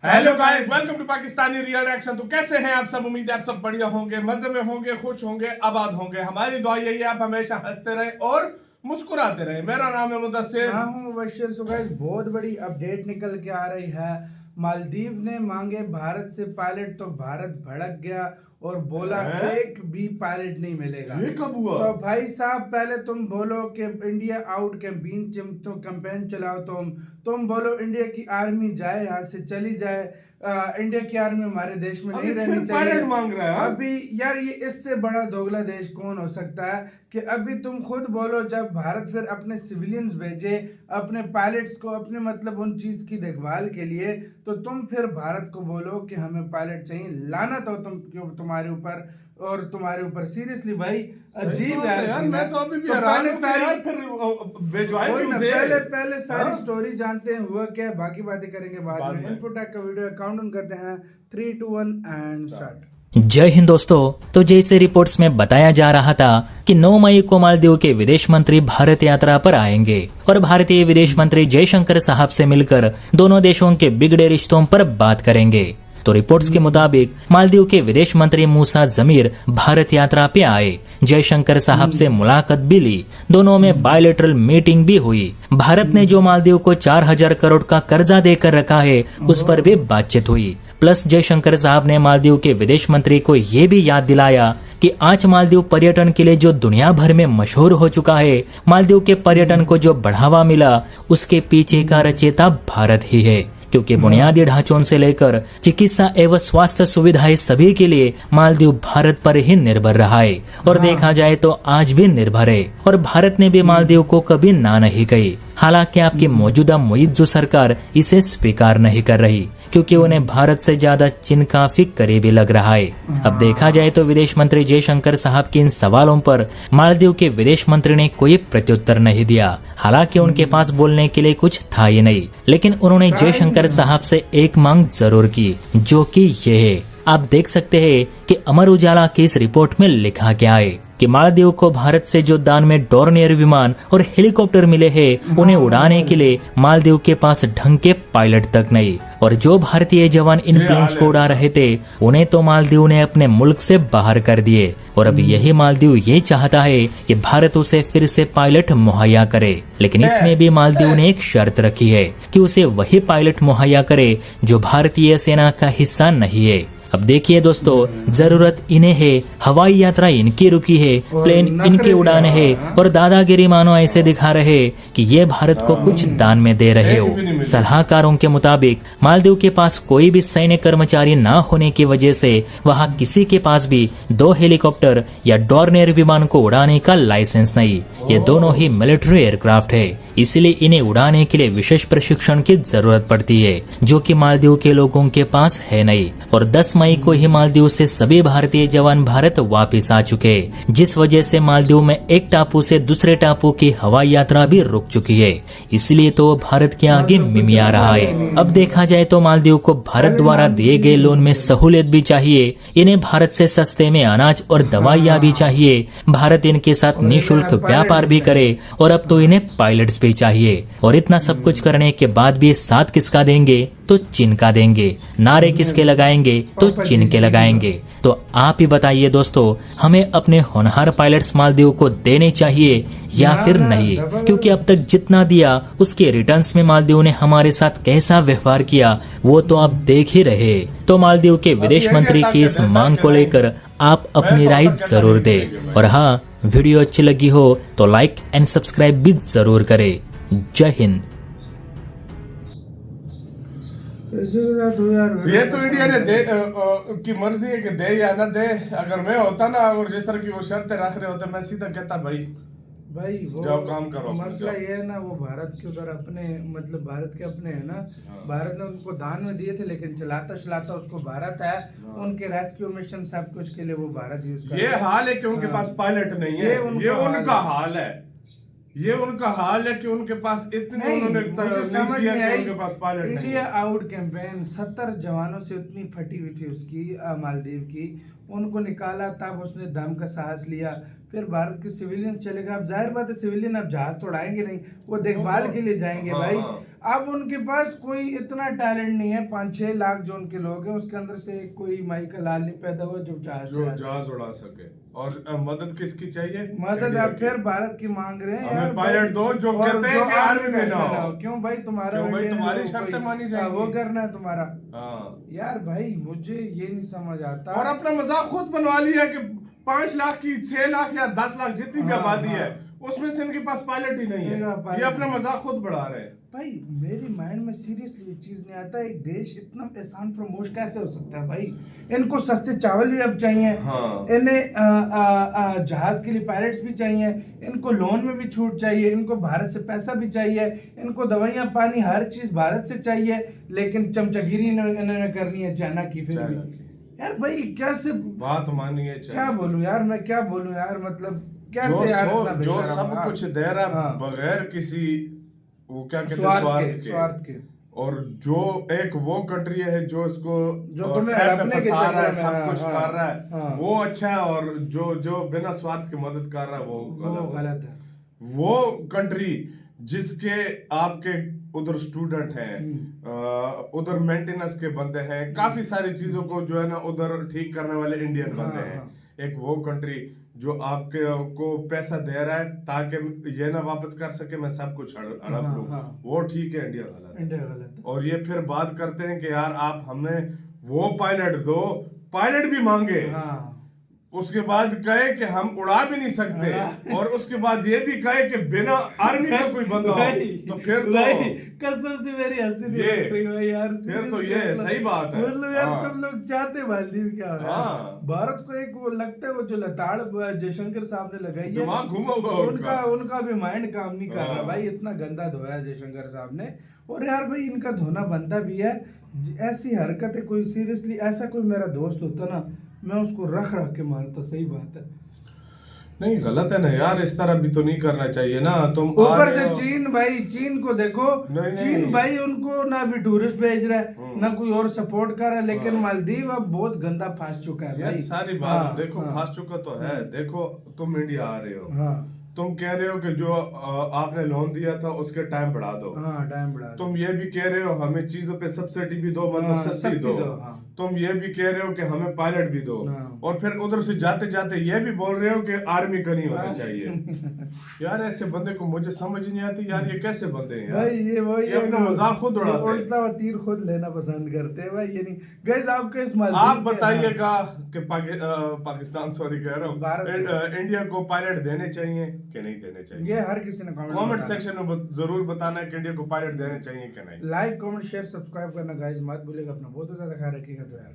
Hello guys, welcome to Pakistani real reaction. तो कैसे हैं आप सब? उम्मीद है आप सब बढ़िया होंगे, मजे में होंगे, खुश होंगे, आबाद होंगे। हमारी दुआ यही है आप हमेशा हंसते रहें और मुस्कुराते रहें। मेरा नाम है मुदस्सिर। मैं हूं मुबश्शिर। सो गाइस, बहुत बड़ी अपडेट निकल के आ रही है। मालदीव ने मांगे भारत से पायलट तो भारत भड़क गया और बोला एक भी पायलट नहीं मिलेगा। ये कब हुआ? तो भाई साहब, पहले तुम बोलो कि इंडिया आउट कैंपेन तो कैंपेन चलाओ। तुम बोलो इंडिया की आर्मी जाए, यहाँ से चली जाए। इंडिया की आर्मी हमारे देश में नहीं रहनी चाहिए। पायलट मांग रहा है अभी यार, ये इससे बड़ा दोगला देश कौन हो सकता है कि अभी तुम खुद बोलो जब भारत फिर अपने सिविलियंस भेजे, अपने पायलट्स को, अपने मतलब उन चीज की देखभाल के लिए, तो तुम फिर भारत को बोलो कि हमें पायलट चाहिए। लानत हो तुम्हारे ऊपर और तुम्हारे ऊपर। सीरियसली भाई, अजीब यार। मैं तो अभी भी पहले सारी यार, फिर भिजवाए क्यों थे? पहले सारी स्टोरी जानते हैं हुआ क्या है, बाकी बातें करेंगे बाद में। इन्फोटेक का वीडियो काउंटडाउन करते हैं 3 2 1 एंड स्टार्ट। जय हिंद दोस्तों। तो जैसे रिपोर्ट्स में बताया जा रहा था कि 9 मई को मालदीव के विदेश मंत्री भारत यात्रा पर आएंगे और भारतीय विदेश मंत्री जयशंकर साहब से मिलकर दोनों देशों के बिगड़े रिश्तों पर बात करेंगे। तो रिपोर्ट्स के मुताबिक मालदीव के विदेश मंत्री मूसा जमीर भारत यात्रा पे आए, जयशंकर साहब से मुलाकात भी ली, दोनों में बायलैटरल मीटिंग भी हुई। भारत ने जो मालदीव को 4000 करोड़ का कर्जा देकर रखा है उस पर भी बातचीत हुई। प्लस जयशंकर साहब ने मालदीव के विदेश मंत्री को ये भी याद दिलाया कि आज मालदीव पर्यटन के लिए जो दुनिया भर में मशहूर हो चुका है, मालदीव के पर्यटन को जो बढ़ावा मिला उसके पीछे का रचयिता भारत ही है, क्योंकि बुनियादी ढांचों से लेकर चिकित्सा एवं स्वास्थ्य सुविधाएं सभी के लिए मालदीव भारत पर ही निर्भर रहा है और देखा जाए तो आज भी निर्भर है। और भारत ने भी मालदीव को कभी ना नहीं कही। हालांकि आपकी मौजूदा मुइज़्ज़ सरकार इसे स्वीकार नहीं कर रही, क्योंकि उन्हें भारत से ज्यादा चीन काफी करीबी लग रहा है। अब देखा जाए तो विदेश मंत्री जयशंकर साहब के इन सवालों पर मालदीव के विदेश मंत्री ने कोई प्रत्युत्तर नहीं दिया। हालांकि उनके पास बोलने के लिए कुछ था ही नहीं, लेकिन उन्होंने जयशंकर साहब से एक मांग जरूर की, जो कि ये है। आप देख सकते हैं कि अमर उजाला की इस रिपोर्ट में लिखा गया है कि मालदीव को भारत से जो दान में डॉर्नियर विमान और हेलीकॉप्टर मिले हैं, उन्हें उड़ाने के लिए मालदीव के पास ढंग के पायलट तक नहीं, और जो भारतीय जवान इन प्लेन्स को उड़ा रहे थे उन्हें तो मालदीव ने अपने मुल्क से बाहर कर दिए। और अब यही मालदीव ये चाहता है कि भारत उसे फिर से पायलट मुहैया करे, लेकिन इसमें भी मालदीव ने एक शर्त रखी है कि उसे वही पायलट मुहैया करे जो भारतीय सेना का हिस्सा नहीं है। अब देखिए दोस्तों, जरूरत इन्हें है, हवाई यात्रा इनकी रुकी है, प्लेन इनके उड़ाने हैं और दादागिरी मानो ऐसे दिखा रहे कि ये भारत को कुछ दान में दे रहे हो। सलाहकारों के मुताबिक मालदीव के पास कोई भी सैन्य कर्मचारी न होने की वजह से वहाँ किसी के पास भी 2 हेलीकॉप्टर या डॉर्नियर विमान को उड़ाने का लाइसेंस नहीं। ये दोनों ही मिलिट्री एयरक्राफ्ट है, इसलिए इन्हें उड़ाने के लिए विशेष प्रशिक्षण की जरूरत पड़ती है, जो कि मालदीव के लोगों के पास है नहीं। और 10 मई को ही मालदीव से सभी भारतीय जवान भारत वापस आ चुके, जिस वजह से मालदीव में एक टापू से दूसरे टापू की हवाई यात्रा भी रुक चुकी है। इसलिए तो भारत के आगे मिमिया रहा है। अब देखा जाए तो मालदीव को भारत द्वारा दिए गए लोन में सहूलियत भी चाहिए, इन्हें भारत से सस्ते में अनाज और दवाइयाँ भी चाहिए, भारत इनके साथ निःशुल्क व्यापार भी करे, और अब तो इन्हें पायलट्स भी चाहिए। और इतना सब कुछ करने के बाद भी साथ किसका देंगे? तो चीन का देंगे। नारे किसके लगाएंगे? तो चीन के लगाएंगे। तो आप ही बताइए दोस्तों, हमें अपने होनहार पायलट्स मालदीव को देने चाहिए या फिर नहीं? क्योंकि अब तक जितना दिया उसके रिटर्न्स में मालदीव ने हमारे साथ कैसा व्यवहार किया वो तो आप देख ही रहे। तो मालदीव के विदेश मंत्री की इस मांग को लेकर आप अपनी राय जरूर दें। और हाँ, वीडियो अच्छी लगी हो तो लाइक एंड सब्सक्राइब भी जरूर करें। जय हिंद। ये तो इंडिया ने दे की मर्जी है कि दे या ना दे। अगर मैं होता ना और जिस तरह की वो शर्तें रख रहे होते, मैं सीधा कहता भाई वो जाओ काम करो। मसला ये है ना, वो भारत के उधर अपने मतलब भारत के अपने है ना। भारत ने उनको दान में दिए थे, लेकिन चलाता चलाता उसको भारत है, उनके रेस्क्यू मिशन सब कुछ के लिए वो भारत यूज कर। ये हाल है कि उनके पास पायलट नहीं है। ये उनका हाल है। ये उनका हाल है कि उनके पास इतने उन्होंने समझ नहीं आई। उनके पास पायलट नहीं। इंडिया आउट कैंपेन 70 जवानों से उतनी फटी हुई थी उसकी, मालदीव की, उनको निकाला, तब उसने दम का साहस लिया। फिर भारत के सिविलियन चलेगा। अब जाहिर बात है सिविलियन अब जहाज तो उड़ाएंगे नहीं, वो देखभाल के लिए जाएंगे भाई। अब उनके पास कोई इतना टैलेंट नहीं है, 5-6 लाख जो उनके लोग हैं उसके अंदर से कोई माइकल लाल नहीं पैदा हुआ जो जहाज उड़ा सके। और मदद किसकी चाहिए? मदद इंडिया आप की। फिर भारत की मांग रहे हैं हमें यार पायलट भाई। दो जो और कहते हैं जो कि आर्मी में ऐसा ना हो। क्यों भाई तुम्हारा क्यों भाई इंडियन तुम्हारी लोग शर्तें कोई- मानी हाँ, जाएंगी। वो करना है तुम्हारा। हाँ। यार भाई मुझे ये नहीं समझ आता। और अपना मजाक खुद बनवा लिया कि 5 लाख की 6 लाख या 10 लाख जितनी भी हाँ, आबादी हाँ। है उसमें से इनके पास पायलट ही नहीं है। पायलट ये अपना मजाक खुद बढ़ा रहे हैं। भाई मेरे माइंड में सीरियसली ये चीज नहीं आता, एक देश इतना एहसान फरामोश कैसे हो सकता है भाई। इनको सस्ते चावल भी अब चाहिए, हाँ। इन्हें जहाज के लिए पायलट्स भी चाहिए, इनको लोन में भी छूट चाहिए, इनको भारत से पैसा भी चाहिए, इनको दवाइयाँ पानी हर चीज भारत से चाहिए, लेकिन चमचागिरी इन्होंने करनी है चाइना की। फिर भी यार भाई कैसे बात मानिए। क्या बोलूं यार, मैं क्या बोलूं यार, मतलब कैसे यार इतना जो बेशरम, सब हाँ। कुछ दे रहा हाँ। बगैर किसी वो क्या कहते हैं स्वार्थ के। और जो एक वो कंट्री है जो इसको जो तुम्हें trap में हड़पने के फंसा रहा है, चक्कर में, सब कुछ हाँ, कर रहा है, हाँ। वो अच्छा है। और जो बिना स्वार्थ की मदद कर रहा है वो गलत है। वो कंट्री जिसके आपके उधर स्टूडेंट हैं, उधर मेंटेनेंस के बंदे हैं, काफी सारी चीजों को जो है ना उधर ठीक करने वाले इंडियन बंदे हैं। हाँ। एक वो कंट्री जो आपके को पैसा दे रहा है ताकि ये ना वापस कर सके, मैं सब कुछ हड़प लूं, हाँ। वो ठीक है। इंडिया गलत है। इंडिया गलत है। और ये फिर बात करते हैं कि यार आप हमें वो पायलट दो, पायलट भी मांगे, हाँ। उसके बाद कहे कि हम उड़ा भी नहीं सकते, और उसके बाद ये भी कहे कि बिना आर्मी का कोई बंदा हो, तो फिर तो कसम से मेरी हंसी नहीं ये- लग रही भाई यार। फिर तो ये seriously, सही बात है। मतलब यार हाँ। तुम लोग चाहते मालदीव क्या है? हाँ। भारत को एक वो लगता है वो जो लताड़ जयशंकर साहब ने लगाई है, दिमाग घुमा हुआ उनका उनका भी माइंड काम नहीं कर रहा हाँ। भाई। इतना गंदा धोया है जयशंकर साहब ने। और यार भाई इनका धोना बनता भी है। ऐसी हरकतें कोई सीरियसली ऐसा कोई मेरा दोस्त होता ना, मैं उसको रख के मारता। सही बात है। नहीं गलत है ना यार, इस तरह भी तो नहीं करना चाहिए ना। तुम ऊपर से चीन भाई, चीन को देखो, नहीं। चीन भाई उनको ना भी टूरिस्ट भेज रहा है ना कोई और सपोर्ट कर रहा है, लेकिन मालदीव अब बहुत गंदा फंस चुका है यार भाई। सारी बात हाँ, देखो, हाँ, फंस चुका तो है। देखो तुम इंडिया आ रहे हो, हाँ, तुम कह रहे हो कि जो आपने लोन दिया था उसके टाइम बढ़ा दो। हाँ, टाइम बढ़ा दो। तुम ये भी कह रहे हो हमें चीजों पे सब्सिडी भी दो, मतलब हाँ, सस्ती सस्ती दो। दो, हाँ। तुम ये भी कह रहे हो कि हमें पायलट भी दो, हाँ। और फिर उधर से जाते जाते ये भी बोल रहे हो कि आर्मी का नहीं होना हाँ। चाहिए। यार ऐसे बंदे को मुझे समझ नहीं आती यार, ये कैसे बंदे हैं यार? भाई ये वही ये अपना मजाक खुद उड़ाते हैं। उल्टा हुआ तीर खुद लेना पसंद करते हैं भाई। ये नहीं गाइस, आपके इस आप बताइएगा कि पाकिस्तान सॉरी कह रहा हूँ, इंडिया को पायलट देने चाहिए कि नहीं देने चाहिए? ये हर किसी ने कमेंट सेक्शन में जरूर बताना है कि इंडिया को पायलट देने चाहिए कि नहीं। लाइक कमेंट शेयर सब्सक्राइब करना गाइस मत भूलिएगा। अपना बहुत ज्यादा ख्याल रखिएगा। तो यार